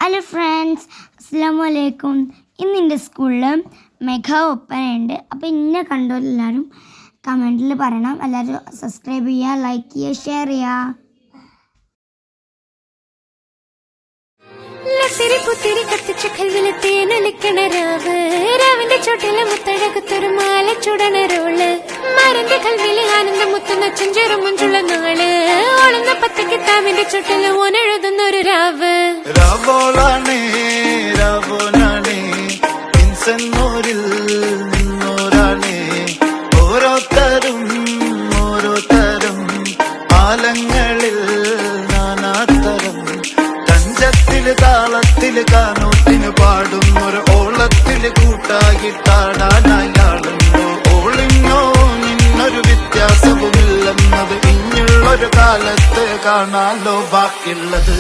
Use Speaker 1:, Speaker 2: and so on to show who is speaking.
Speaker 1: Hello friends, അസ്സലാമു അലൈക്കും. ഇന്നെൻ്റെ സ്കൂളിൽ മെഗാ ഒപ്പനയുണ്ട്. അപ്പോൾ ഇന്നെ കണ്ടോരെല്ലാവരും കമൻറ്റിൽ പറയണം. എല്ലാവരും സബ്സ്ക്രൈബ് ചെയ്യുക, ലൈക്ക് ചെയ്യുക, ഷെയർ ചെയ്യുക.
Speaker 2: പുത്തിരി കത്തിച്ച കൽവിലെ തേനൊലിക്കണ രാവിന്റെ ചോട്ടിലെ മുത്തഴകത്തൊരു മാല ചുടണ റോള് മരന്റെ കൽവിലെ ആനന്ദം മുത്തുന്ന ചെഞ്ചേറും മുഞ്ചുള്ള നാള് ഓളുന്ന പത്ത് കിതാബിന്റെ ചുട്ടില് ഓനെഴുതുന്നൊരു രാവ്
Speaker 3: രാവോളാണേ രാവോനാണേ ഇൻസന്നൂരിൽ നിന്നോരാണേ ഓരോരുത്തരും ആലങ്ങളിൽ നാനാത്തരം കഞ്ചത്തില് താളത്തില് കാനോത്തിന് പാടുന്നൊരു ഓളത്തില് കൂട്ടാകിട്ടാടാനായാളുണ്ടോ ഓളിഞ്ഞോ നിന്നൊരു വ്യത്യാസവുമില്ലെന്നത് ഇനിയുള്ളൊരു കാലത്ത് കാണാലോ ബാക്കിയുള്ളത്.